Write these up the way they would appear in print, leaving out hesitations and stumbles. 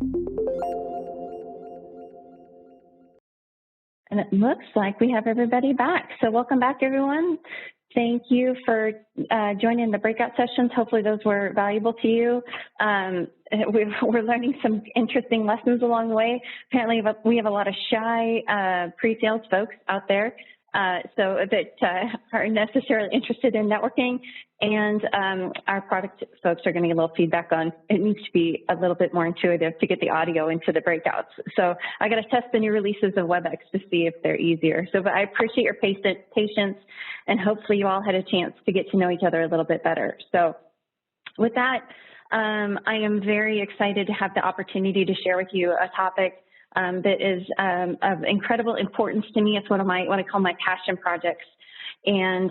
And it looks like we have everybody back. So welcome back, everyone. Thank you for joining the breakout sessions. Hopefully those were valuable to you. We're learning some interesting lessons along the way. Apparently we have a lot of shy pre-sales folks out there so that aren't necessarily interested in networking. And our product folks are going to get a little feedback on it needs to be a little bit more intuitive to get the audio into the breakouts. So I got to test the new releases of WebEx to see if they're easier. So but I appreciate your patience, and hopefully you all had a chance to get to know each other a little bit better. So with that, I am very excited to have the opportunity to share with you a topic that is of incredible importance to me. It's one of my, what I call my passion projects. And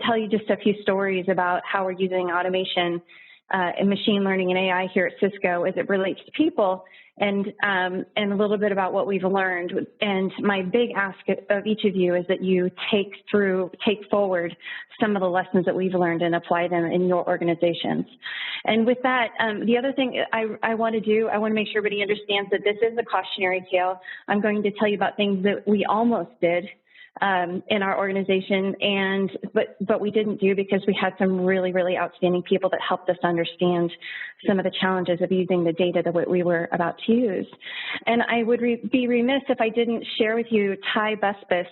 tell you just a few stories about how we're using automation and machine learning and AI here at Cisco as it relates to people, and a little bit about what we've learned. And my big ask of each of you is that you take forward some of the lessons that we've learned and apply them in your organizations. And with that, the other thing I want to make sure everybody understands that this is a cautionary tale. I'm going to tell you about things that we almost did in our organization, but we didn't do because we had some really, really outstanding people that helped us understand some of the challenges of using the data that we were about to use. And I would be remiss if I didn't share with you Ty Buspis.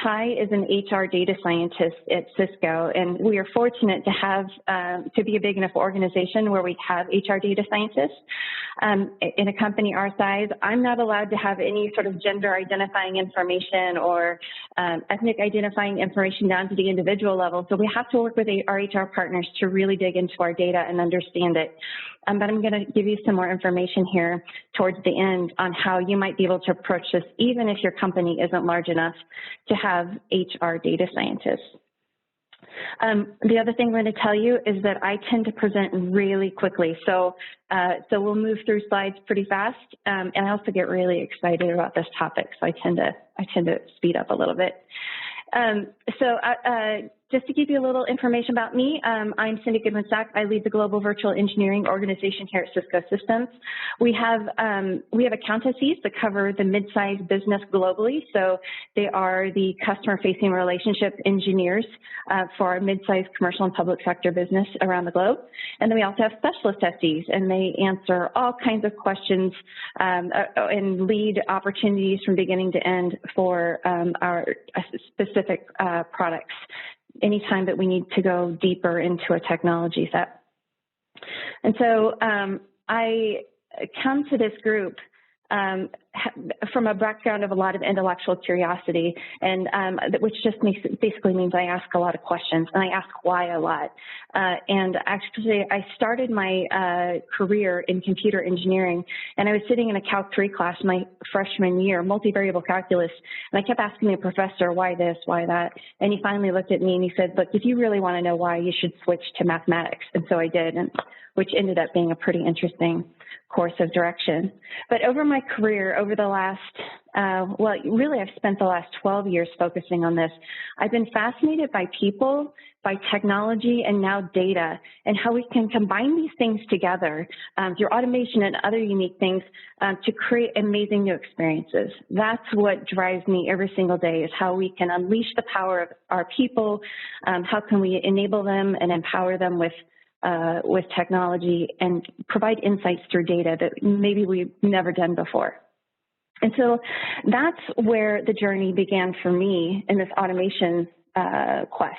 Ty is an HR data scientist at Cisco, and we are fortunate to have to be a big enough organization where we have HR data scientists. In a company our size, I'm not allowed to have any sort of gender identifying information or ethnic identifying information down to the individual level. So we have to work with our HR partners to really dig into our data and understand it. But I'm going to give you some more information here towards the end on how you might be able to approach this, even if your company isn't large enough to have HR data scientists. The other thing I'm going to tell you is that I tend to present really quickly. So we'll move through slides pretty fast. And I also get really excited about this topic. So I tend to speed up a little bit. Just to give you a little information about me, I'm Goodwin-Sak. I lead the Global Virtual Engineering Organization here at Cisco Systems. We have accountancies that cover the mid-sized business globally. So they are the customer-facing relationship engineers for our mid-sized commercial and public sector business around the globe. And then we also have specialist SEs, and they answer all kinds of questions and lead opportunities from beginning to end for our specific products anytime that we need to go deeper into a technology set. And so I come to this group from a background of a lot of intellectual curiosity, and which just basically means I ask a lot of questions, and I ask why a lot. And actually, I started my career in computer engineering, and I was sitting in a Calc 3 class my freshman year, multivariable calculus, and I kept asking the professor, why this, why that? And he finally looked at me and he said, look, if you really want to know why, you should switch to mathematics. And so I did, which ended up being a pretty interesting course of direction. But over my career, over the last, well, really I've spent the last 12 years focusing on this. I've been fascinated by people, by technology, and now data, and how we can combine these things together through automation and other unique things to create amazing new experiences. That's what drives me every single day, is how we can unleash the power of our people, how can we enable them and empower them with technology and provide insights through data that maybe we've never done before. And so that's where the journey began for me in this automation quest.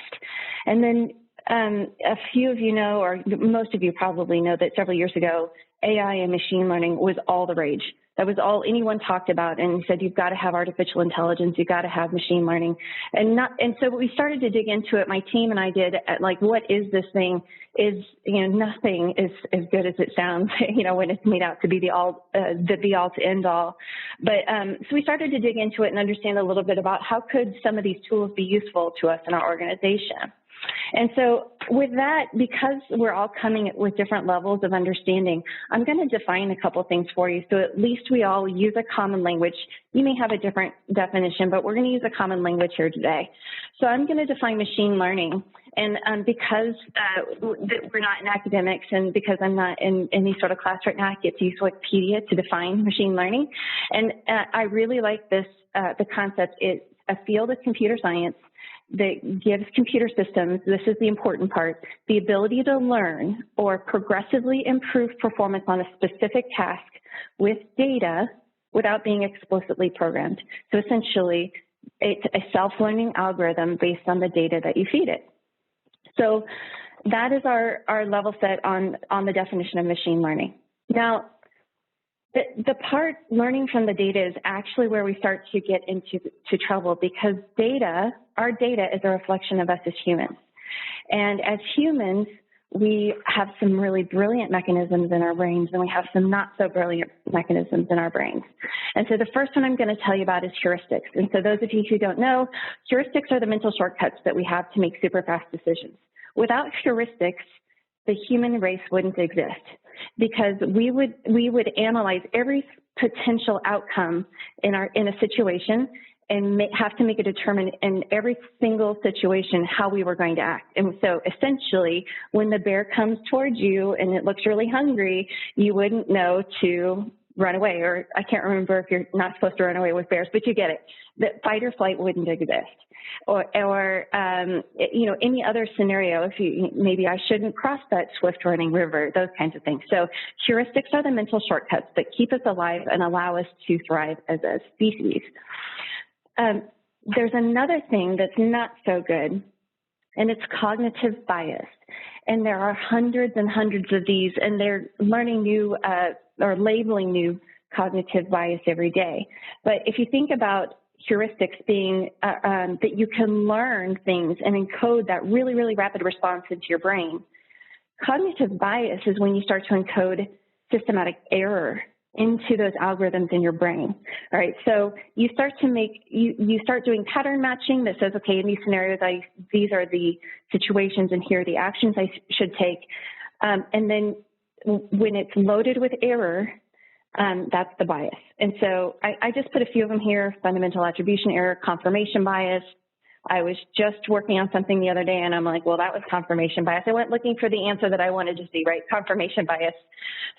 And then a few of you know, or most of you probably know, that several years ago, AI and machine learning was all the rage. That was all anyone talked about, and said, you've got to have artificial intelligence, you've got to have machine learning. And so we started to dig into it, my team and I did, like, what is this thing? Nothing is as good as it sounds, when it's made out to be the be-all to end-all. But so we started to dig into it and understand a little bit about how could some of these tools be useful to us in our organization. And so with that, because we're all coming with different levels of understanding, I'm going to define a couple things for you, so at least we all use a common language. You may have a different definition, but we're going to use a common language here today. So I'm going to define machine learning And because we're not in academics and because I'm not in any sort of class right now, I get to use Wikipedia to define machine learning. And I really like this, the concept. It's a field of computer science that gives computer systems, this is the important part, the ability to learn or progressively improve performance on a specific task with data without being explicitly programmed. So essentially, it's a self-learning algorithm based on the data that you feed it. So that is our level set on the definition of machine learning. Now, the part learning from the data is actually where we start to get into trouble, because our data is a reflection of us as humans. And as humans, we have some really brilliant mechanisms in our brains, and we have some not so brilliant mechanisms in our brains. And so the first one I'm going to tell you about is heuristics. And so those of you who don't know, heuristics are the mental shortcuts that we have to make super fast decisions. Without heuristics, the human race wouldn't exist, because we would analyze every potential outcome in a situation and have to make a determination in every single situation how we were going to act. And so essentially, when the bear comes towards you and it looks really hungry, you wouldn't know to run away, or I can't remember if you're not supposed to run away with bears, but you get it. That fight or flight wouldn't exist. Or you know, any other scenario, if you, maybe I shouldn't cross that swift running river, those kinds of things. So heuristics are the mental shortcuts that keep us alive and allow us to thrive as a species. There's another thing that's not so good, and it's cognitive bias. And there are hundreds and hundreds of these, and they're learning new or labeling new cognitive bias every day. But if you think about heuristics being that you can learn things and encode that really, really rapid response into your brain, cognitive bias is when you start to encode systematic error into those algorithms in your brain. All right, so you start to you start doing pattern matching that says, okay, in these scenarios, these are the situations and here are the actions I should take. And then when it's loaded with error, that's the bias. And so I just put a few of them here: fundamental attribution error, confirmation bias. I was just working on something the other day, and I'm like, well, that was confirmation bias. I went looking for the answer that I wanted to see, right? Confirmation bias.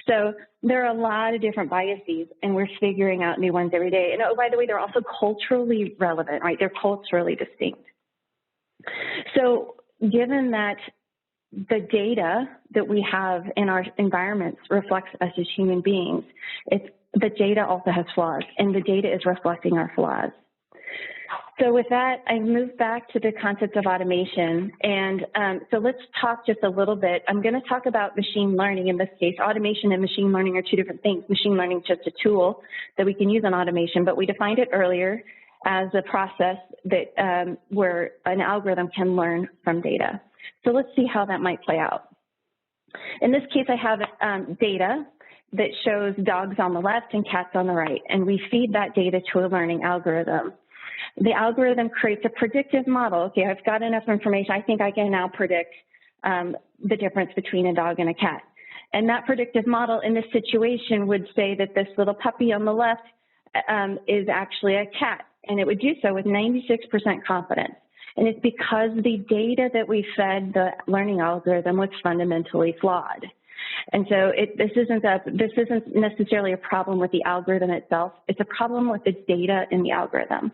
So there are a lot of different biases, and we're figuring out new ones every day. And oh, by the way, they're also culturally relevant, right? They're culturally distinct. So given that the data that we have in our environments reflects us as human beings, the data also has flaws, and the data is reflecting our flaws. So with that, I move back to the concept of automation. And so let's talk just a little bit. I'm going to talk about machine learning in this case. Automation and machine learning are two different things. Machine learning is just a tool that we can use on automation, but we defined it earlier as a process that where an algorithm can learn from data. So let's see how that might play out. In this case, I have data that shows dogs on the left and cats on the right, and we feed that data to a learning algorithm. The algorithm creates a predictive model. Okay, I've got enough information. I think I can now predict the difference between a dog and a cat. And that predictive model in this situation would say that this little puppy on the left is actually a cat, and it would do so with 96% confidence. And it's because the data that we fed the learning algorithm was fundamentally flawed. And so this isn't necessarily a problem with the algorithm itself. It's a problem with the data in the algorithm.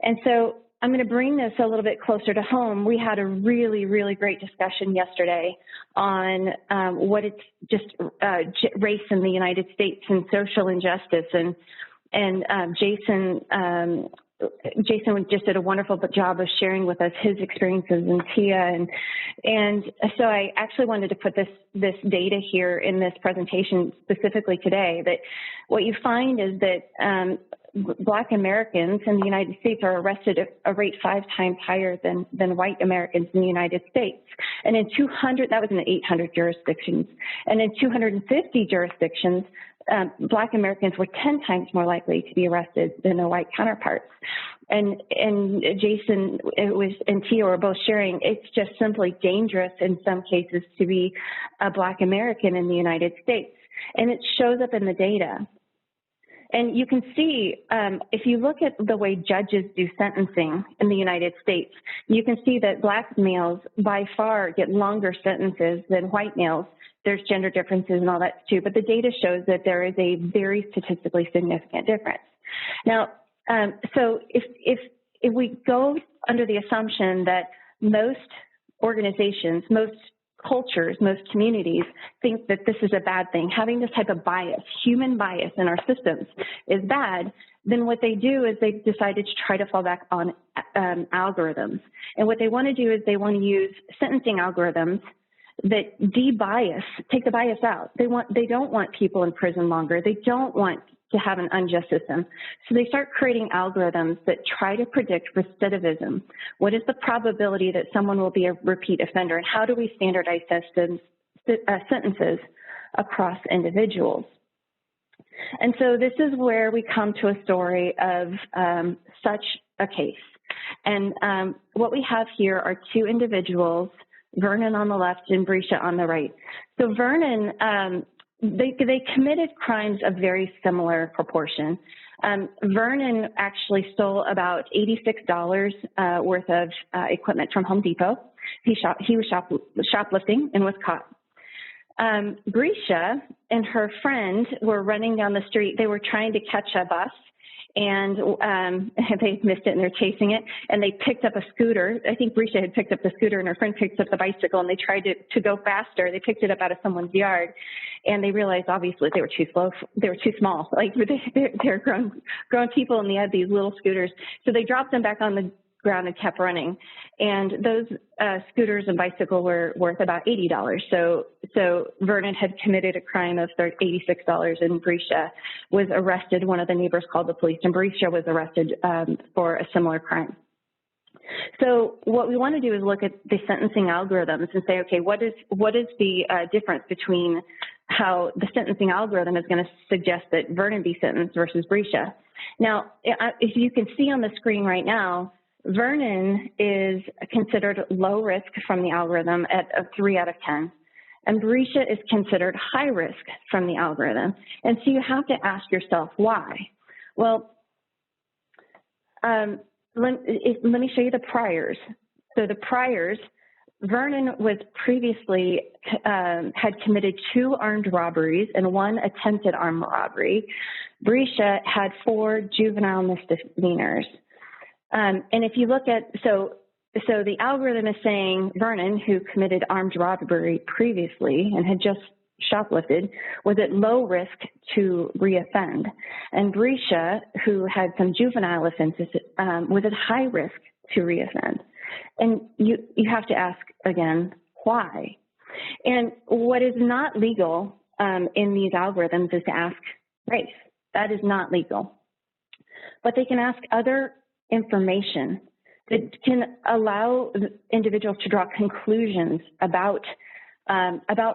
And so I'm going to bring this a little bit closer to home. We had a really, really great discussion yesterday on what it's just race in the United States and social injustice. And Jason just did a wonderful job of sharing with us his experiences in TIA. And so I actually wanted to put this data here in this presentation specifically today, that what you find is that Black Americans in the United States are arrested at a rate 5 times higher than white Americans in the United States. And in 200, that was in 800 jurisdictions. And in 250 jurisdictions, Black Americans were 10 times more likely to be arrested than their white counterparts. And Jason and Tia were both sharing, it's just simply dangerous in some cases to be a Black American in the United States. And it shows up in the data. And you can see, if you look at the way judges do sentencing in the United States, you can see that black males by far get longer sentences than white males. There's gender differences and all that too, but the data shows that there is a very statistically significant difference. Now, so if we go under the assumption that most organizations, most cultures, most communities think that this is a bad thing, having this type of bias, human bias in our systems is bad, then what they do is they decided to try to fall back on algorithms. And what they want to do is they want to use sentencing algorithms that de-bias, take the bias out. They don't want people in prison longer. They don't want to have an unjust system. So they start creating algorithms that try to predict recidivism. What is the probability that someone will be a repeat offender, and how do we standardize sentences across individuals? And so this is where we come to a story of such a case. And what we have here are two individuals, Vernon on the left and Brescia on the right. So Vernon, they committed crimes of very similar proportion. Vernon actually stole about $86 worth of equipment from Home Depot. He was shoplifting and was caught. Brescia and her friend were running down the street. They were trying to catch a bus, and they missed it, and they're chasing it, and they picked up a scooter. I think Brescia had picked up the scooter, and her friend picked up the bicycle, and they tried to go faster. They picked it up out of someone's yard, and they realized, obviously, they were too slow. They were too small. Like, they're grown people, and they had these little scooters. So they dropped them back on the ground and kept running. And those scooters and bicycle were worth about $80. So Vernon had committed a crime of $86, and Brescia was arrested. One of the neighbors called the police, and Brescia was arrested for a similar crime. So what we want to do is look at the sentencing algorithms and say, okay, what is the difference between how the sentencing algorithm is going to suggest that Vernon be sentenced versus Brescia? Now, if you can see on the screen right now, Vernon is considered low risk from the algorithm at a 3 out of 10, and Brescia is considered high risk from the algorithm. And so you have to ask yourself why. Well, let me show you the priors. So the priors, Vernon was previously had committed 2 armed robberies and 1 attempted armed robbery. Brescia had 4 juvenile misdemeanors. And if you look at, so the algorithm is saying Vernon, who committed armed robbery previously and had just shoplifted, was at low risk to reoffend. And Brescia, who had some juvenile offenses, was at high risk to reoffend. And you have to ask again, why? And what is not legal in these algorithms is to ask race. That is not legal. But they can ask other information that can allow individuals to draw conclusions about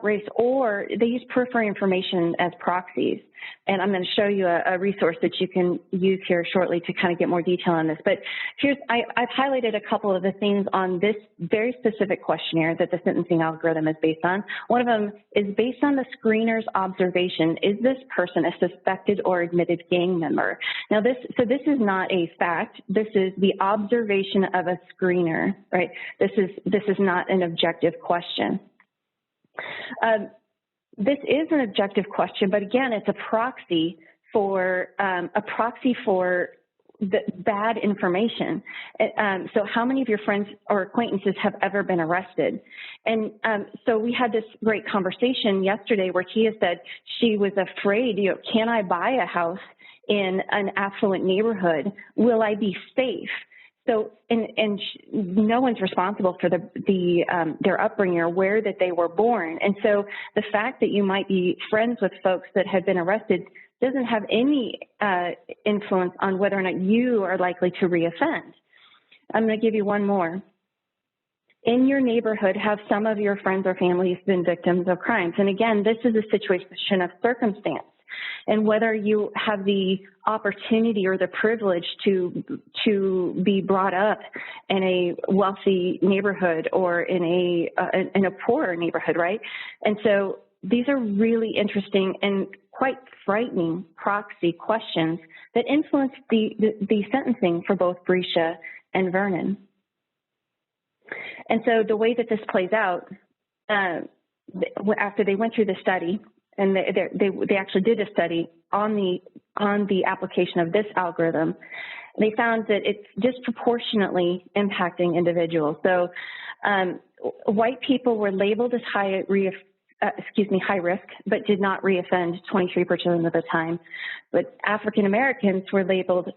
race, or they use peripheral information as proxies. And I'm going to show you a resource that you can use here shortly to kind of get more detail on this. But I've highlighted a couple of the things on this very specific questionnaire that the sentencing algorithm is based on. One of them is based on the screener's observation. Is this person a suspected or admitted gang member? Now, this is not a fact. This is the observation of a screener, right? This is not an objective question. This is an objective question, but again, it's a proxy for the bad information. So how many of your friends or acquaintances have ever been arrested? And so we had this great conversation yesterday where Tia said she was afraid, can I buy a house in an affluent neighborhood? Will I be safe? So, and no one's responsible for their upbringing or where that they were born. And so the fact that you might be friends with folks that have been arrested doesn't have any influence on whether or not you are likely to reoffend. I'm going to give you one more. In your neighborhood, have some of your friends or families been victims of crimes? And again, this is a situation of circumstance. And whether you have the opportunity or the privilege to be brought up in a wealthy neighborhood or in a poorer neighborhood, right? And so these are really interesting and quite frightening proxy questions that influence the sentencing for both Brescia and Vernon. And so the way that this plays out, after they went through the study, and they actually did a study on the application of this algorithm, they found that it's disproportionately impacting individuals. So white people were labeled as high risk, but did not reoffend 23% of the time. But African Americans were labeled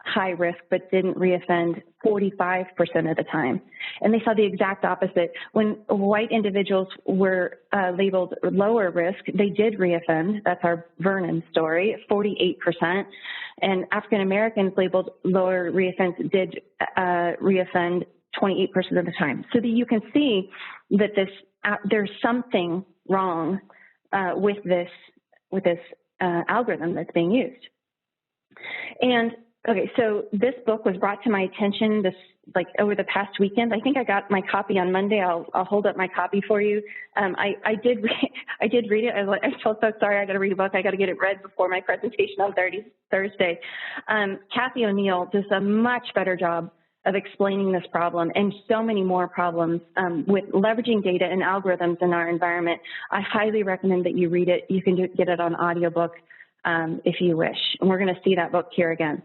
high risk, but didn't reoffend 45% of the time. And they saw the exact opposite. When white individuals were labeled lower risk, they did reoffend. That's our Vernon story, 48%. And African Americans labeled lower reoffense did reoffend 28% of the time. So that you can see that there's something wrong with this algorithm that's being used. And okay, so this book was brought to my attention over the past weekend. I think I got my copy on Monday. I'll hold up my copy for you. I did read it. I felt so sorry. I got to read a book. I got to get it read before my presentation on Thursday. Kathy O'Neill does a much better job of explaining this problem and so many more problems with leveraging data and algorithms in our environment. I highly recommend that you read it. You can get it on audiobook if you wish. And we're going to see that book here again.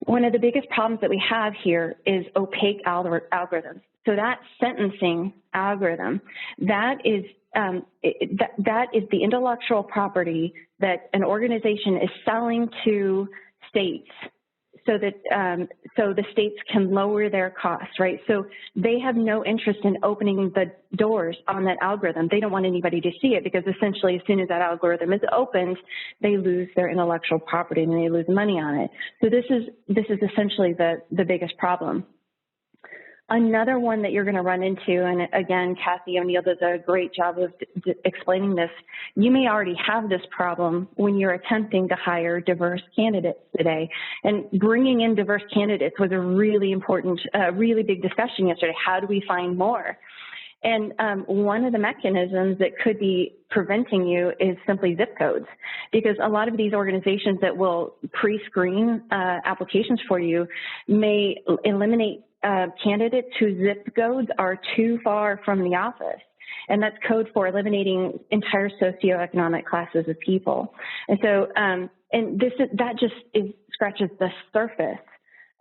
One of the biggest problems that we have here is opaque algorithms. So that sentencing algorithm, that is the intellectual property that an organization is selling to states so that so the states can lower their costs, right? So they have no interest in opening the doors on that algorithm. They don't want anybody to see it because essentially as soon as that algorithm is opened, they lose their intellectual property and they lose money on it. So this is essentially the biggest problem. Another one that you're going to run into, and again, Kathy O'Neill does a great job of explaining this, you may already have this problem when you're attempting to hire diverse candidates today. And bringing in diverse candidates was a really important, really big discussion yesterday. How do we find more? And one of the mechanisms that could be preventing you is simply zip codes, because a lot of these organizations that will pre-screen applications for you may eliminate candidates whose zip codes are too far from the office. And that's code for eliminating entire socioeconomic classes of people. And so, that just scratches the surface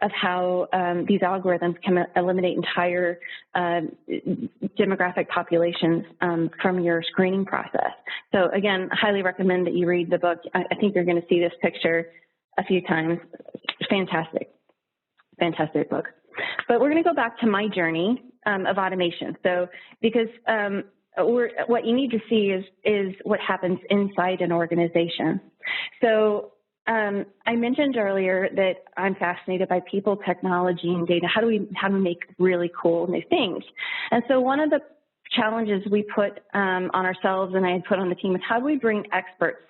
of how these algorithms can eliminate entire demographic populations from your screening process. So again, I highly recommend that you read the book. I think you're going to see this picture a few times. Fantastic, fantastic book. But we're going to go back to my journey of automation. So because what you need to see is what happens inside an organization. So I mentioned earlier that I'm fascinated by people, technology, and data. How do we make really cool new things? And so one of the challenges we put on ourselves, and I had put on the team, is how do we bring experts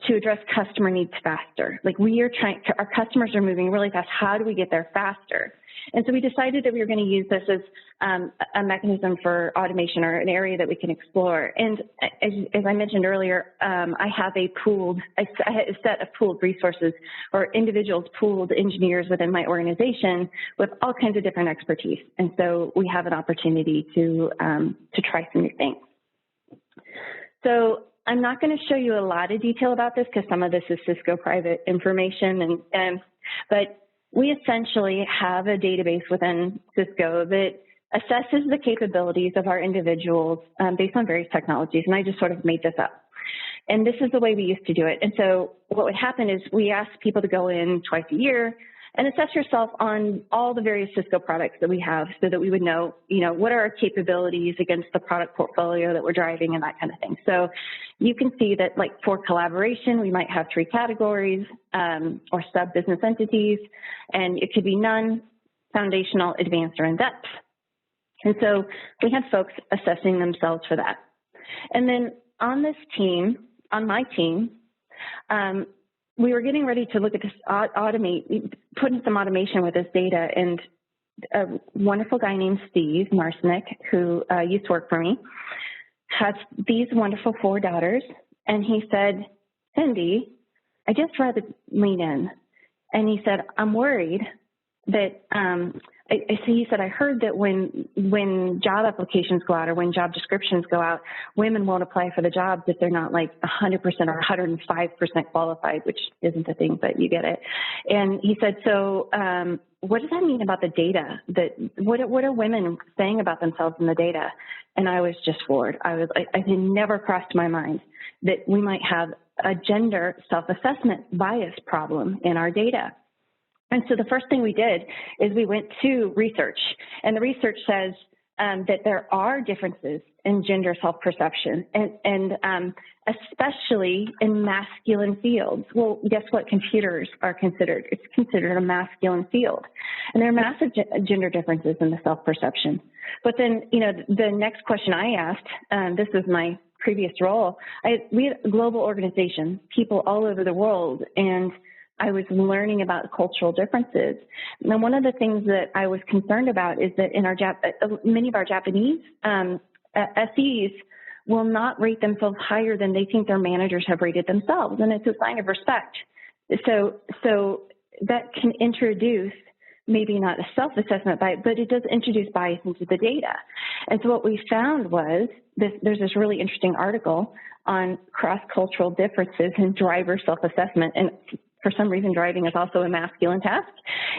to address customer needs faster? Like our customers are moving really fast. How do we get there faster? And so we decided that we were going to use this as a mechanism for automation, or an area that we can explore. And as I mentioned earlier, I have a set of pooled resources, or individuals, pooled engineers within my organization with all kinds of different expertise. And so we have an opportunity to try some new things. So I'm not going to show you a lot of detail about this because some of this is Cisco private information, but we essentially have a database within Cisco that assesses the capabilities of our individuals based on various technologies, and I just sort of made this up. And this is the way we used to do it. And so what would happen is we ask people to go in twice a year and assess yourself on all the various Cisco products that we have, so that we would know, what are our capabilities against the product portfolio that we're driving and that kind of thing. So you can see that, like, for collaboration, we might have 3 categories or sub-business entities, and it could be none, foundational, advanced, or in-depth. And so we had folks assessing themselves for that. And then on this team, on my team, we were getting ready to look at this, put in some automation with this data, and a wonderful guy named Steve Marsnick, who used to work for me, has these wonderful 4 daughters, and he said, Cindy, I just rather lean in. And he said, I'm worried that, he said, I heard that when job applications go out or when job descriptions go out, women won't apply for the jobs if they're not like 100% or 105% qualified, which isn't a thing, but you get it. And he said, so what does that mean about the data? What are women saying about themselves in the data? And I was just floored. I had never crossed my mind that we might have a gender self-assessment bias problem in our data. And so the first thing we did is we went to research, and the research says that there are differences in gender self-perception, and especially in masculine fields. Well, guess what computers are considered? It's considered a masculine field. And there are massive gender differences in the self-perception. But then, you know, the next question I asked, this is my previous role, we had a global organization, people all over the world, and I was learning about cultural differences. And one of the things that I was concerned about is that in our many of our Japanese SEs will not rate themselves higher than they think their managers have rated themselves, and it's a sign of respect. So that can introduce maybe not a self-assessment bias, but it does introduce bias into the data. And so what we found was there's this really interesting article on cross-cultural differences in driver self-assessment, and for some reason, driving is also a masculine task.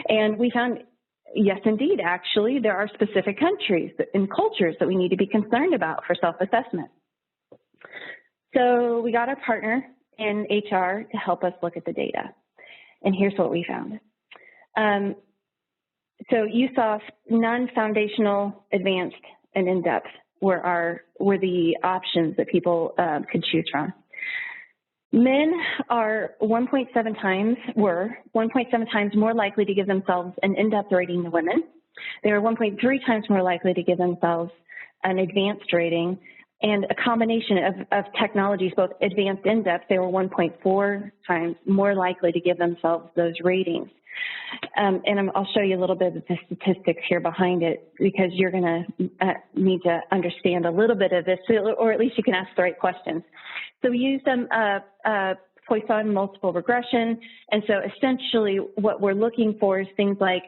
And we found, yes, indeed, actually, there are specific countries and cultures that we need to be concerned about for self-assessment. So we got our partner in HR to help us look at the data. And here's what we found. So you saw non-foundational, advanced, and in-depth were the options that people could choose from. Men are 1.7 times more likely to give themselves an in-depth rating than women. They are 1.3 times more likely to give themselves an advanced rating, and a combination of technologies, both advanced and in-depth, they were 1.4 times more likely to give themselves those ratings. And I'll show you a little bit of the statistics here behind it, because you're going to need to understand a little bit of this, or at least you can ask the right questions. So we use Poisson multiple regression, and so essentially what we're looking for is things like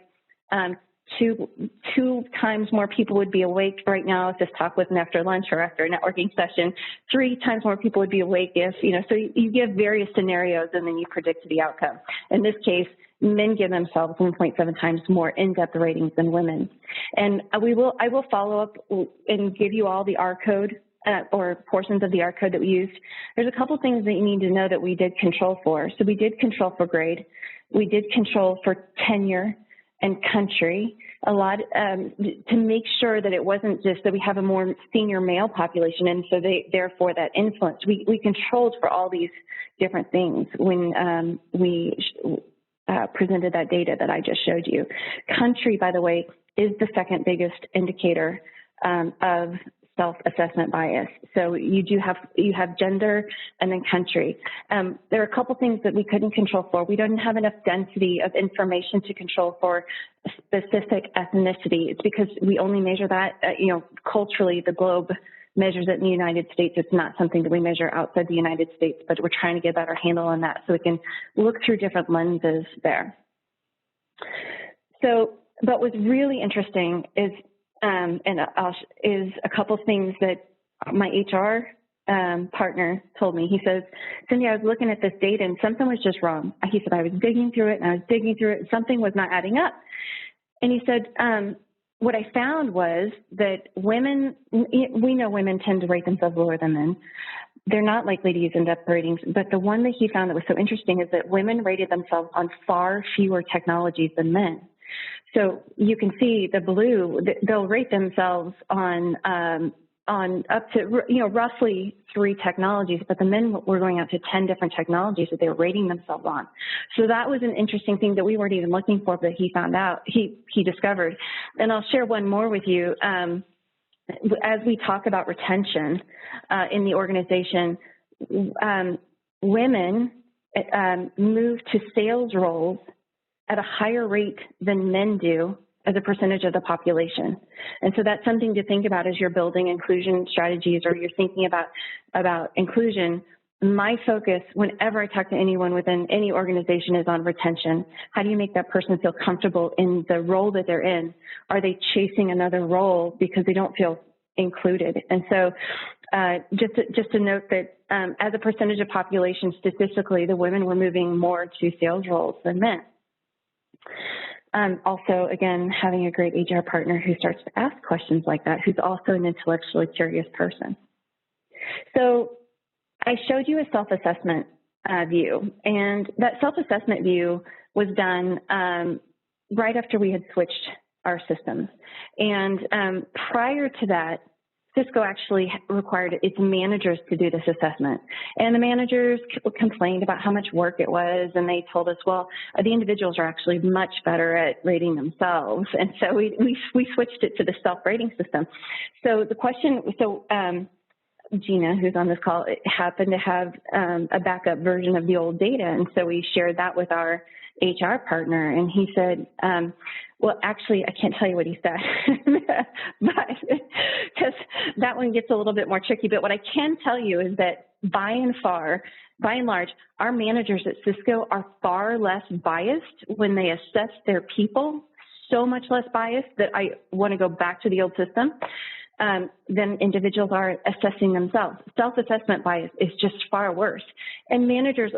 two times more people would be awake right now if this talk wasn't after lunch or after a networking session. 3 times more people would be awake if, so you give various scenarios and then you predict the outcome. In this case, men give themselves 1.7 times more in-depth ratings than women. And I will follow up and give you all the R code or portions of the R code that we used. There's a couple things that you need to know that we did control for. So we did control for grade. We did control for tenure and country, a lot to make sure that it wasn't just that we have a more senior male population, and so therefore that influence. We controlled for all these different things when we presented that data that I just showed you. Country, by the way, is the second biggest indicator of self-assessment bias. So you have gender and then country. There are a couple things that we couldn't control for. We don't have enough density of information to control for a specific ethnicity. It's because we only measure that, culturally the globe measures it in the United States. It's not something that we measure outside the United States, but we're trying to get a better handle on that so we can look through different lenses there. So, but what's really interesting is a couple things that my HR partner told me. He says, Cindy, I was looking at this data and something was just wrong. He said, I was digging through it and something was not adding up. And he said, what I found was that women, we know women tend to rate themselves lower than men. They're not likely to use in-depth ratings, but the one that he found that was so interesting is that women rated themselves on far fewer technologies than men. So you can see the blue, they'll rate themselves on up to, roughly 3 technologies, but the men were going out to 10 different technologies that they were rating themselves on. So that was an interesting thing that we weren't even looking for, but he found out, he discovered. And I'll share one more with you. As we talk about retention in the organization, women move to sales roles at a higher rate than men do as a percentage of the population. And so that's something to think about as you're building inclusion strategies or you're thinking about inclusion. My focus whenever I talk to anyone within any organization is on retention. How do you make that person feel comfortable in the role that they're in? Are they chasing another role because they don't feel included? And so just to note that as a percentage of population, statistically, the women were moving more to sales roles than men. Also, again, having a great HR partner who starts to ask questions like that, who's also an intellectually curious person. So I showed you a self-assessment view, and that self-assessment view was done right after we had switched our systems. And prior to that, Cisco actually required its managers to do this assessment. And the managers complained about how much work it was, and they told us, well, the individuals are actually much better at rating themselves. And so we switched it to the self-rating system. So the question, Gina, who's on this call, happened to have a backup version of the old data, and so we shared that with our HR partner, and he said, well, actually, I can't tell you what he said, but because that one gets a little bit more tricky. But what I can tell you is that by and large, our managers at Cisco are far less biased when they assess their people, so much less biased that I want to go back to the old system. Than individuals are assessing themselves. Self-assessment bias is just far worse. And managers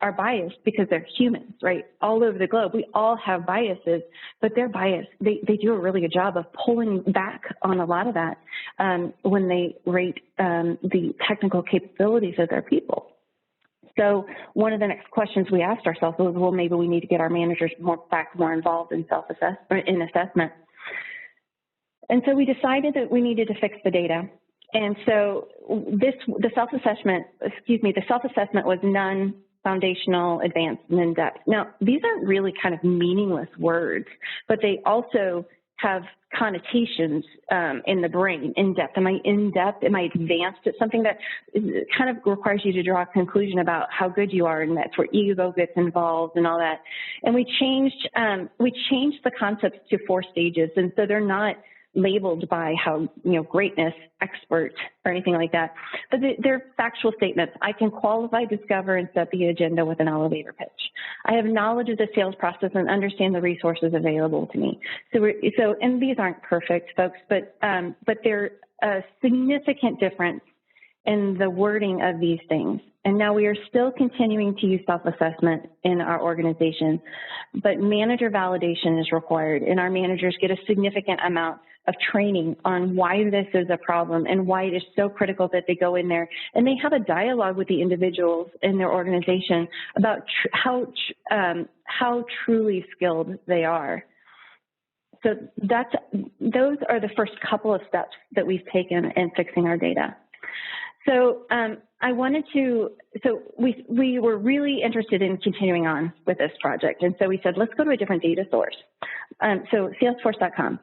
are biased because they're humans, right? All over the globe, we all have biases, but they're biased. They do a really good job of pulling back on a lot of that when they rate the technical capabilities of their people. So one of the next questions we asked ourselves was, well, maybe we need to get our managers more involved in assessment. And so we decided that we needed to fix the data. And so the self-assessment was none, foundational, advanced, and in-depth. Now, these aren't really kind of meaningless words, but they also have connotations in the brain. In-depth, am I in-depth? Am I advanced? It's something that kind of requires you to draw a conclusion about how good you are, and that's where ego gets involved and all that. And we changed the concepts to 4 stages, and so they're not labeled by how, greatness, expert, or anything like that. But they're factual statements. I can qualify, discover, and set the agenda with an elevator pitch. I have knowledge of the sales process and understand the resources available to me. And these aren't perfect, folks, but they're a significant difference in the wording of these things. And now we are still continuing to use self-assessment in our organization, but manager validation is required, and our managers get a significant amount of training on why this is a problem and why it is so critical that they go in there and they have a dialogue with the individuals in their organization about how truly skilled they are. So those are the first couple of steps that we've taken in fixing our data. So we were really interested in continuing on with this project. And so we said, let's go to a different data source. So Salesforce.com.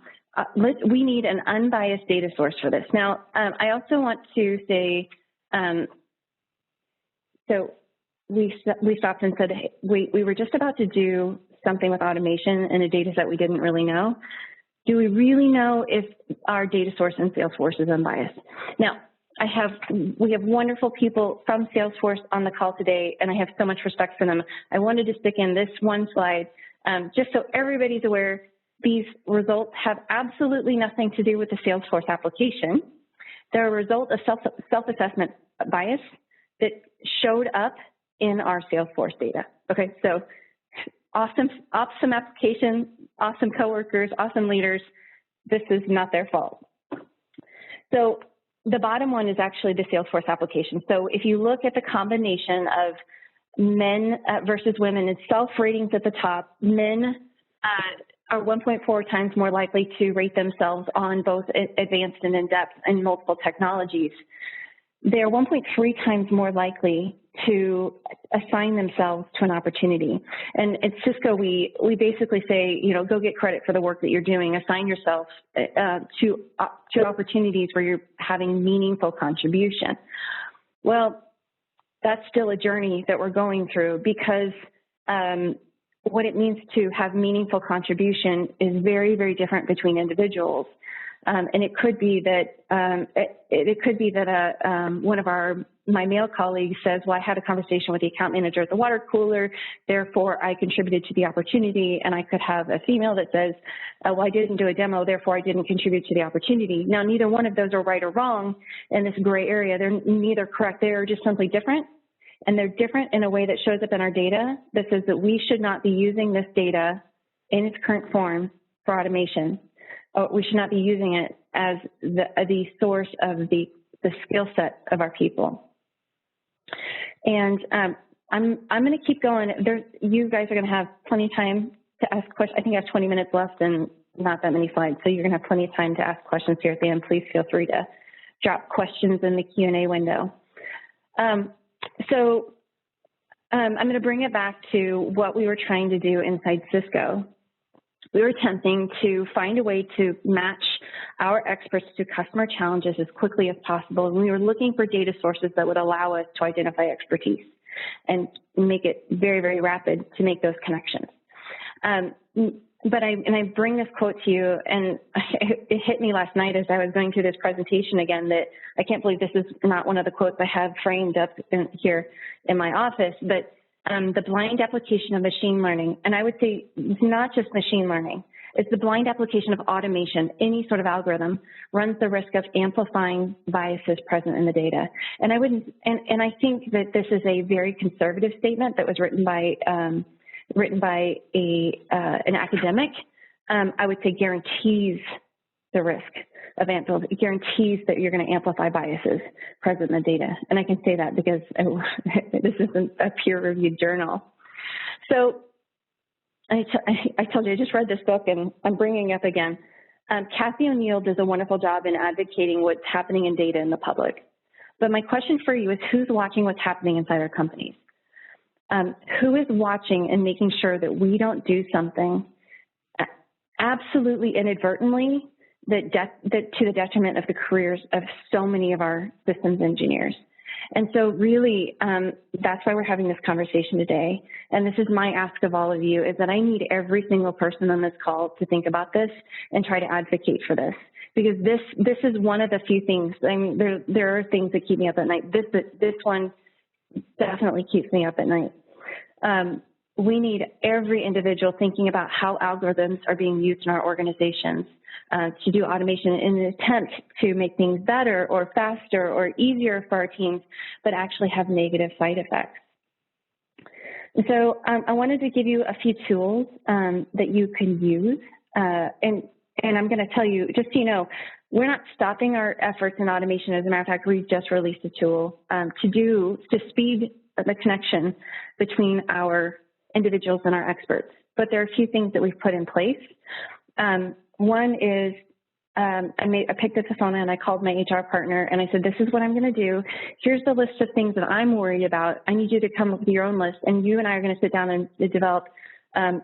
We need an unbiased data source for this. Now, I also want to say, so we stopped and said, hey, we were just about to do something with automation in a data set we didn't really know. Do we really know if our data source in Salesforce is unbiased? Now, we have wonderful people from Salesforce on the call today, and I have so much respect for them. I wanted to stick in this one slide just so everybody's aware. These results have absolutely nothing to do with the Salesforce application. They're a result of self-assessment bias that showed up in our Salesforce data. Okay, so awesome application, awesome coworkers, awesome leaders. This is not their fault. So the bottom one is actually the Salesforce application. So if you look at the combination of men versus women, it's self-ratings at the top. Men are 1.4 times more likely to rate themselves on both advanced and in-depth and multiple technologies. They're 1.3 times more likely to assign themselves to an opportunity. And at Cisco, we basically say, go get credit for the work that you're doing. Assign yourself to opportunities where you're having meaningful contribution. Well, that's still a journey that we're going through because what it means to have meaningful contribution is very, very different between individuals. And it could be that one of my male colleagues says, well, I had a conversation with the account manager at the water cooler, therefore I contributed to the opportunity. And I could have a female that says, well, I didn't do a demo, therefore I didn't contribute to the opportunity. Now, neither one of those are right or wrong in this gray area. They're neither correct. They're just simply different. And they're different in a way that shows up in our data that says that we should not be using this data in its current form for automation. We should not be using it as the source of the skill set of our people. And I'm going to keep going. You guys are going to have plenty of time to ask questions. I think I have 20 minutes left and not that many slides, so you're going to have plenty of time to ask questions here at the end. Please feel free to drop questions in the Q&A window. I'm going to bring it back to what we were trying to do inside Cisco. We were attempting to find a way to match our experts to customer challenges as quickly as possible. And we were looking for data sources that would allow us to identify expertise and make it very, very rapid to make those connections. But I bring this quote to you, and it hit me last night as I was going through this presentation again, that I can't believe this is not one of the quotes I have framed up here in my office, but the blind application of machine learning. And I would say it's not just machine learning, it's the blind application of automation. Any sort of algorithm runs the risk of amplifying biases present in the data. And I think that this is a very conservative statement that was written by an academic. I would say guarantees the risk of guarantees that you're going to amplify biases present in the data. And I can say that because this isn't a peer-reviewed journal. So I told you, I just read this book and I'm bringing it up again. Kathy O'Neill does a wonderful job in advocating what's happening in data in the public. But my question for you is, who's watching what's happening inside our companies? Who is watching and making sure that we don't do something absolutely inadvertently that to the detriment of the careers of so many of our systems engineers? And so really, that's why we're having this conversation today. And this is my ask of all of you, is that I need every single person on this call to think about this and try to advocate for this. Because this is one of the few things, I mean, there are things that keep me up at night. This one definitely keeps me up at night. We need every individual thinking about how algorithms are being used in our organizations to do automation in an attempt to make things better or faster or easier for our teams, but actually have negative side effects. And so I wanted to give you a few tools that you can use. And I'm going to tell you, just so you know, we're not stopping our efforts in automation. As a matter of fact, we just released a tool to speed the connection between our individuals and our experts. But there are a few things that we've put in place. One is I picked up the phone and I called my HR partner and I said, this is what I'm going to do. Here's the list of things that I'm worried about. I need you to come up with your own list, and you and I are going to sit down and develop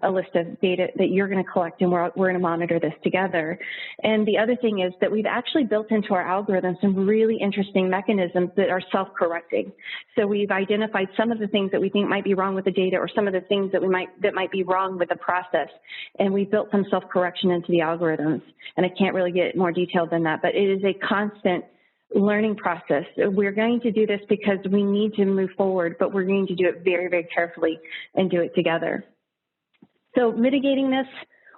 a list of data that you're going to collect, and we're going to monitor this together. And the other thing is that we've actually built into our algorithms some really interesting mechanisms that are self-correcting. So we've identified some of the things that we think might be wrong with the data, or some of the things that might be wrong with the process, and we built some self-correction into the algorithms. And I can't really get more detailed than that, but it is a constant learning process. We're going to do this because we need to move forward, but we're going to do it very, very carefully and do it together. So mitigating this,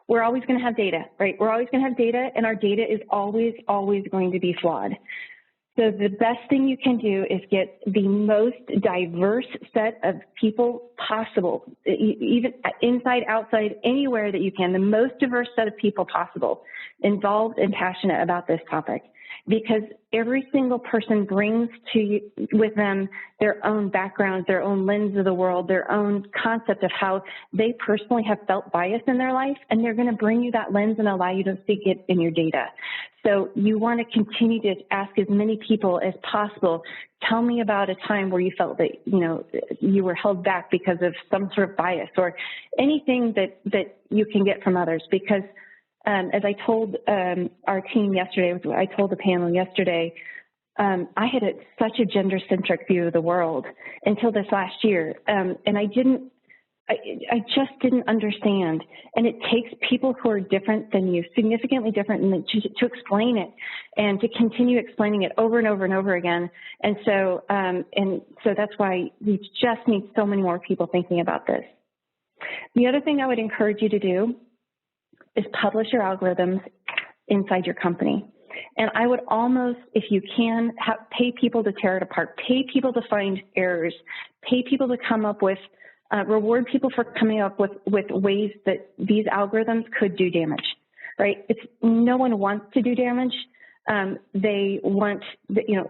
we're always going to have data, right? We're always going to have data, and our data is always, always going to be flawed. So the best thing you can do is get the most diverse set of people possible, even inside, outside, anywhere that you can, the most diverse set of people possible involved and passionate about this topic. Because every single person brings with them their own background, their own lens of the world, their own concept of how they personally have felt bias in their life, and they're going to bring you that lens and allow you to see it in your data. So you want to continue to ask as many people as possible, tell me about a time where you felt that, you were held back because of some sort of bias, or anything that you can get from others. Because as I told our team yesterday, I told the panel yesterday, I had such a gender-centric view of the world until this last year, and I didn't I just didn't understand. And it takes people who are different than you, significantly different, and to explain it and to continue explaining it over and over and over again. And so that's why we just need so many more people thinking about this. The other thing I would encourage you to do is publish your algorithms inside your company. And I would almost, if you can, pay people to tear it apart, pay people to find errors, pay people to come up with, reward people for coming up with ways that these algorithms could do damage, right? No one wants to do damage. They want,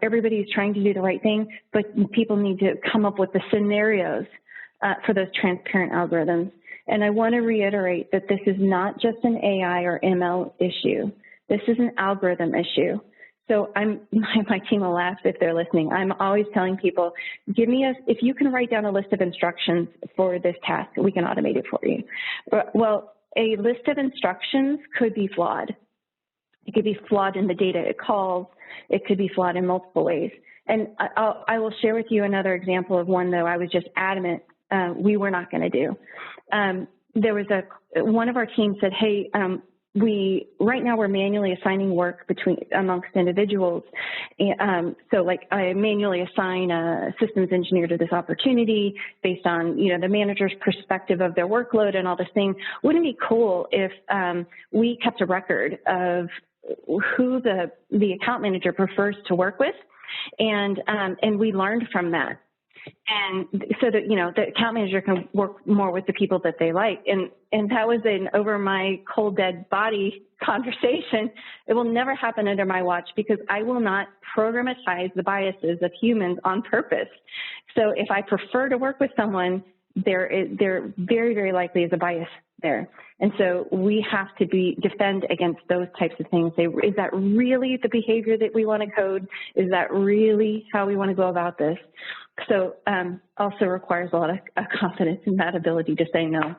everybody's trying to do the right thing, but people need to come up with the scenarios for those transparent algorithms. And I want to reiterate that this is not just an AI or ML issue. This is an algorithm issue. So my team will laugh if they're listening. I'm always telling people, if you can write down a list of instructions for this task, we can automate it for you. Well, a list of instructions could be flawed. It could be flawed in the data it calls. It could be flawed in multiple ways. And I will share with you another example of one, though, I was just adamant we were not going to do. There was one of our teams said, hey, right now we're manually assigning work amongst individuals. So like I manually assign a systems engineer to this opportunity based on, the manager's perspective of their workload and all this thing. Wouldn't it be cool if we kept a record of who the account manager prefers to work with, and we learned from that. And so that, the account manager can work more with the people that they like. And that was an over my cold, dead body conversation. It will never happen under my watch because I will not programatize the biases of humans on purpose. So if I prefer to work with someone, there very, very likely is a bias there. And so we have to defend against those types of things. Is that really the behavior that we want to code? Is that really how we want to go about this? So also requires a lot of confidence in that ability to say no.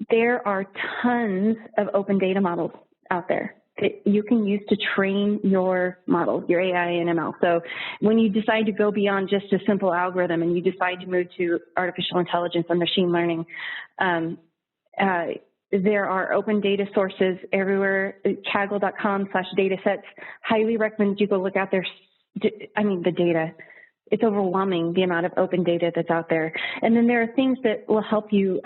There are tons of open data models out there that you can use to train your model, your AI and ML. So when you decide to go beyond just a simple algorithm and you decide to move to artificial intelligence and machine learning, there are open data sources everywhere, kaggle.com/datasets. Highly recommend you go look out there. The data, it's overwhelming, the amount of open data that's out there. And then there are things that will help you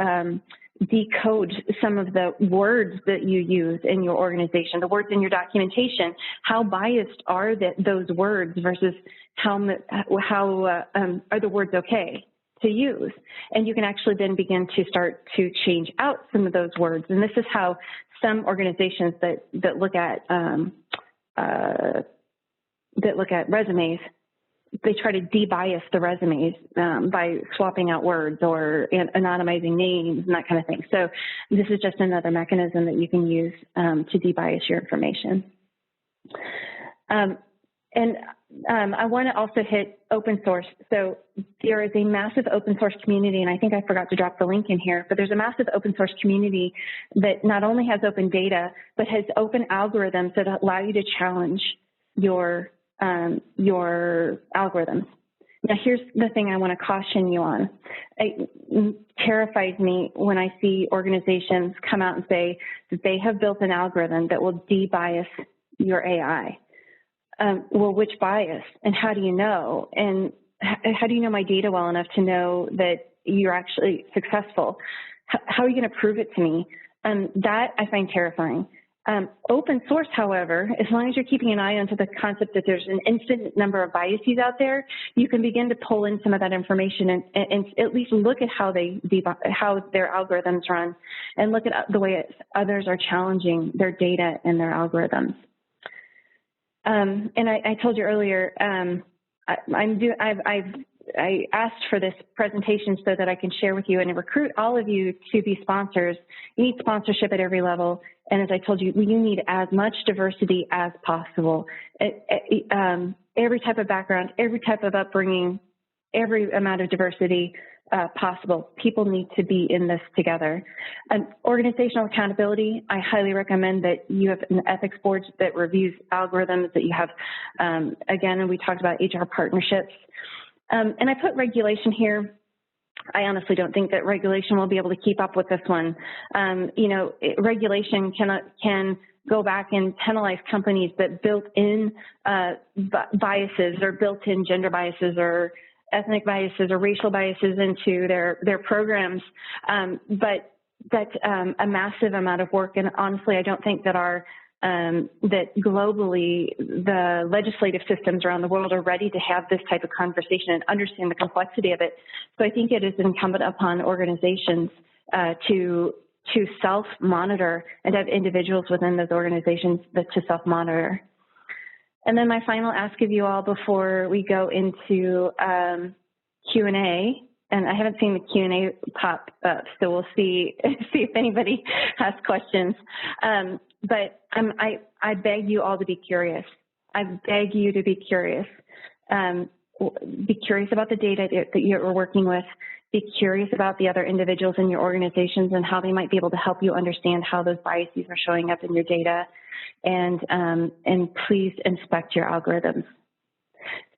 decode some of the words that you use in your organization, the words in your documentation. How biased are those words versus how are the words okay to use? And you can actually then begin to start to change out some of those words. And this is how some organizations that look at resumes, they try to debias the resumes by swapping out words or anonymizing names and that kind of thing. So this is just another mechanism that you can use to debias your information. I want to also hit open source. So there is a massive open source community, and I think I forgot to drop the link in here, but there's a massive open source community that not only has open data, but has open algorithms that allow you to challenge your algorithms. Now, here's the thing I want to caution you on. It terrifies me when I see organizations come out and say that they have built an algorithm that will debias your AI. Well, which bias, and how do you know? And how do you know my data well enough to know that you're actually successful? How are you going to prove it to me? That I find terrifying. Open source, however, as long as you're keeping an eye onto the concept that there's an infinite number of biases out there, you can begin to pull in some of that information and at least look at how how their algorithms run, and look at the way others are challenging their data and their algorithms. And I told you earlier, I asked for this presentation so that I can share with you and recruit all of you to be sponsors. You need sponsorship at every level. And as I told you, you need as much diversity as possible. Every type of background, every type of upbringing, every amount of diversity possible. People need to be in this together. Organizational accountability, I highly recommend that you have an ethics board that reviews algorithms, that you have, again, and we talked about HR partnerships. And I put regulation here. I honestly don't think that regulation will be able to keep up with this one. You know, regulation can go back and penalize companies that built in biases or built in gender biases or ethnic biases or racial biases into their programs. But that's a massive amount of work. And honestly, I don't think that that globally the legislative systems around the world are ready to have this type of conversation and understand the complexity of it. So I think it is incumbent upon organizations to self-monitor and have individuals within those organizations to self-monitor. And then my final ask of you all before we go into Q&A, and I haven't seen the Q&A pop up, so we'll see if anybody has questions. But I beg you all to be curious. I beg you to be curious. Be curious about the data that you're working with. Be curious about the other individuals in your organizations and how they might be able to help you understand how those biases are showing up in your data. And please inspect your algorithms.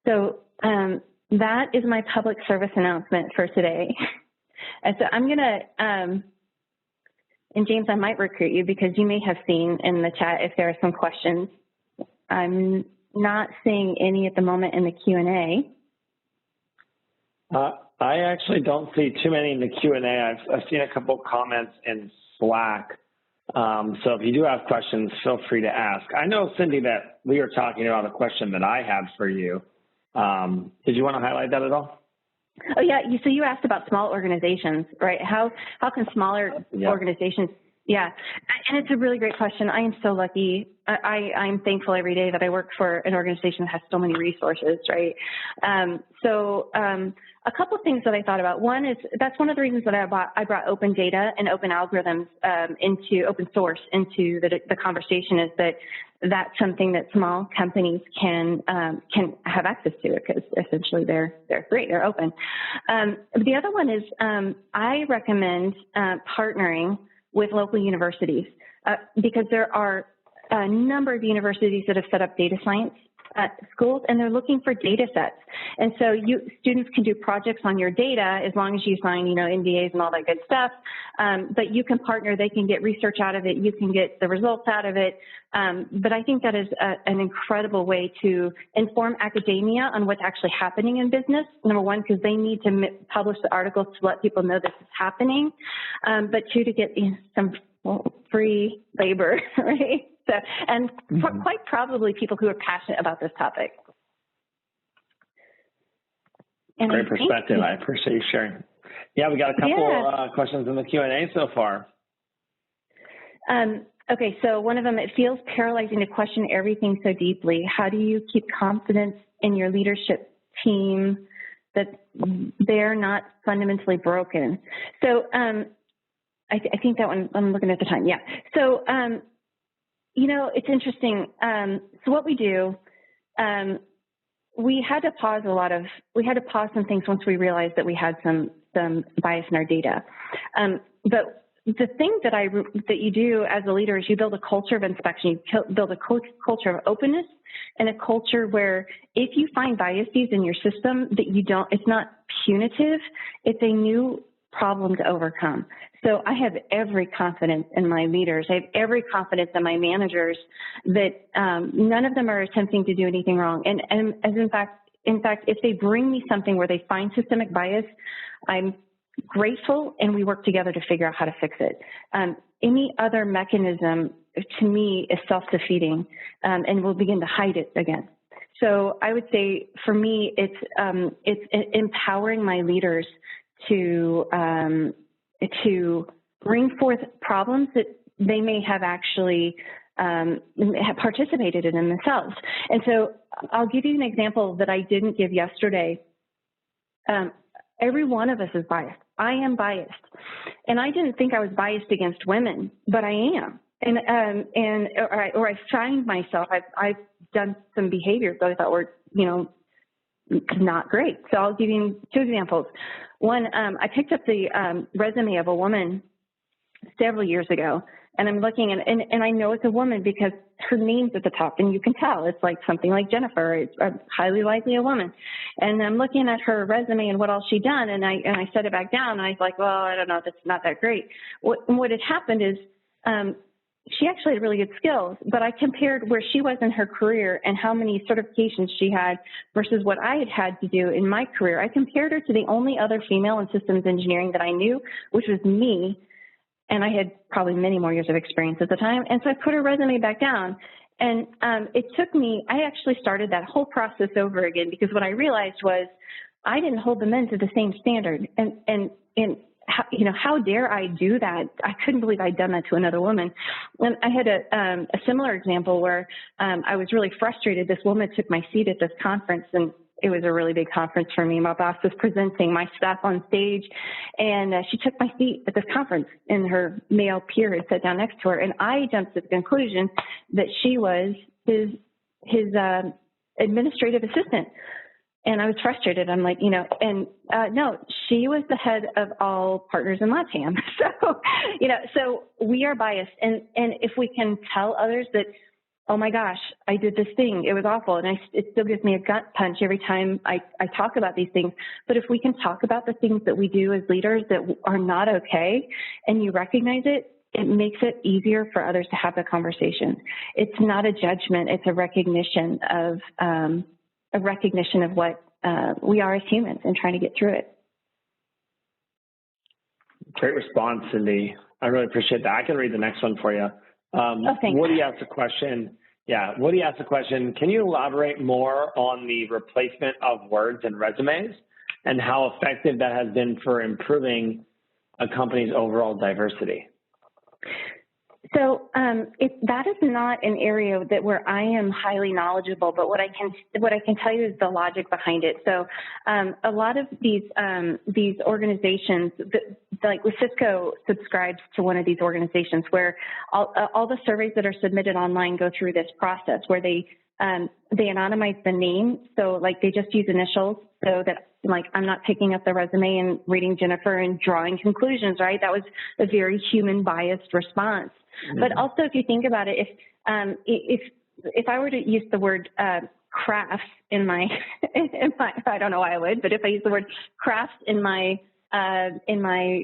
So that is my public service announcement for today. And so I'm going to, and James, I might recruit you because you may have seen in the chat if there are some questions. I'm not seeing any at the moment in the Q&A. I actually don't see too many in the Q&A. I've seen a couple of comments in Slack. So if you do have questions, feel free to ask. I know, Cindy, that we were talking about a question that I had for you. Did you want to highlight that at all? Oh, yeah. So you asked about small organizations, right? How can smaller organizations, and it's a really great question. I am so lucky. I'm thankful every day that I work for an organization that has so many resources, right? A couple of things that I thought about. One is that's one of the reasons that I brought open data and open algorithms into open source into the conversation, is that that's something that small companies can have access to, because essentially they're free, they're open. The other one is I recommend partnering with local universities because there are a number of universities that have set up data science schools, and they're looking for data sets. And so students can do projects on your data as long as you sign, NDAs and all that good stuff. But you can partner, they can get research out of it, you can get the results out of it. But I think that is an incredible way to inform academia on what's actually happening in business. Number one, because they need to publish the articles to let people know this is happening. But two, to get some free labor, right? So, and quite probably people who are passionate about this topic. And great perspective. I appreciate you sharing. Yeah, we got a couple questions in the Q&A so far. Okay, so one of them, it feels paralyzing to question everything so deeply. How do you keep confidence in your leadership team that they're not fundamentally broken? So I think that one, I'm looking at the time, yeah. So, it's interesting. So what we do, we had to pause some things once we realized that we had some bias in our data. But the thing that you do as a leader is you build a culture of inspection. You build a culture of openness and a culture where if you find biases in your system that it's not punitive, it's a new problem to overcome. So I have every confidence in my leaders. I have every confidence in my managers that none of them are attempting to do anything wrong. And as in fact, if they bring me something where they find systemic bias, I'm grateful and we work together to figure out how to fix it. Any other mechanism to me is self-defeating and we'll begin to hide it again. So I would say for me, it's empowering my leaders to bring forth problems that they may have actually have participated in themselves. And so I'll give you an example that I didn't give yesterday. Every one of us is biased. I am biased. And I didn't think I was biased against women, but I am. Or I find myself, I've done some behaviors that I thought were, not great. So I'll give you two examples. One, I picked up the resume of a woman several years ago, and I'm looking, and I know it's a woman because her name's at the top, and you can tell it's like something like Jennifer. It's highly likely a woman. And I'm looking at her resume and what all she'd done, and I set it back down, and I was like, well, I don't know, that's not that great. What had happened is she actually had really good skills, but I compared where she was in her career and how many certifications she had versus what I had to do in my career. I compared her to the only other female in systems engineering that I knew, which was me. And I had probably many more years of experience at the time. And so I put her resume back down. And it took me, I actually started that whole process over again, because what I realized was I didn't hold the men to the same standard. And how, how dare I do that? I couldn't believe I'd done that to another woman. And I had a similar example where I was really frustrated. This woman took my seat at this conference, and it was a really big conference for me. My boss was presenting my stuff on stage, and she took my seat at this conference, and her male peer had sat down next to her. And I jumped to the conclusion that she was his administrative assistant. And I was frustrated. I'm like, no, she was the head of all partners in LATAM. So, so we are biased. And if we can tell others that, oh my gosh, I did this thing, it was awful, and it still gives me a gut punch every time I talk about these things. But if we can talk about the things that we do as leaders that are not okay, and you recognize it, it makes it easier for others to have the conversation. It's not a judgment; it's a recognition of what we are as humans and trying to get through it. Great response, Cindy. I really appreciate that. I can read the next one for you. Thanks. Woody asked a question. Yeah, Woody asked a question. Can you elaborate more on the replacement of words in resumes and how effective that has been for improving a company's overall diversity? So that is not an area where I am highly knowledgeable, but what I can tell you is the logic behind it. So a lot of these organizations, like Cisco subscribes to one of these organizations where all the surveys that are submitted online go through this process where they anonymize the name. So like they just use initials so that like I'm not picking up the resume and reading Jennifer and drawing conclusions, right? That was a very human biased response. Mm-hmm. But also if you think about it, if I were to use the word crafts in my, I don't know why I would, but if I use the word crafts in my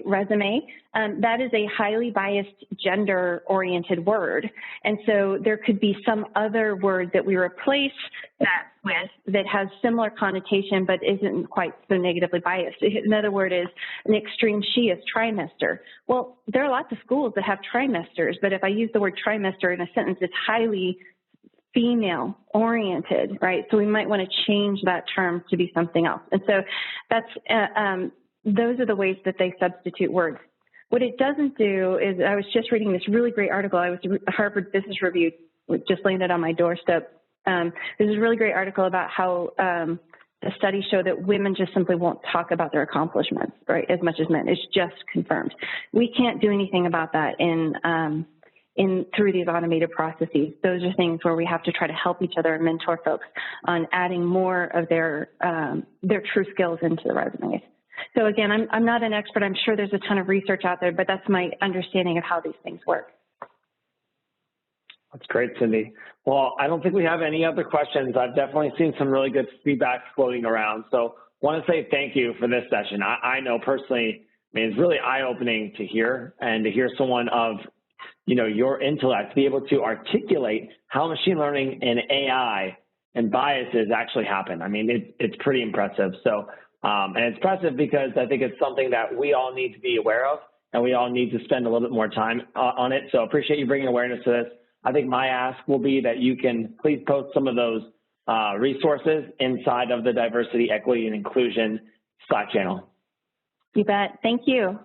resume, that is a highly biased gender-oriented word. And so there could be some other word that we replace that with that has similar connotation but isn't quite so negatively biased. Another word is an extreme she-ist trimester. Well, there are lots of schools that have trimesters, but if I use the word trimester in a sentence, it's highly female-oriented, right? So we might want to change that term to be something else. And so that's those are the ways that they substitute words. What it doesn't do is, I was just reading this really great article. I was Harvard Business Review, which just landed on my doorstep. There's a really great article about how the studies show that women just simply won't talk about their accomplishments, right, as much as men. It's just confirmed. We can't do anything about that through these automated processes. Those are things where we have to try to help each other and mentor folks on adding more of their true skills into the resumes. So again, I'm not an expert. I'm sure there's a ton of research out there, but that's my understanding of how these things work. That's great, Cindy. Well, I don't think we have any other questions. I've definitely seen some really good feedback floating around. So I want to say thank you for this session. I know personally, it's really eye-opening to hear, and to hear someone of your intellect to be able to articulate how machine learning and AI and biases actually happen. I mean, it's pretty impressive. So. And it's impressive because I think it's something that we all need to be aware of, and we all need to spend a little bit more time on it. So I appreciate you bringing awareness to this. I think my ask will be that you can please post some of those resources inside of the Diversity, Equity, and Inclusion Slack channel. You bet. Thank you.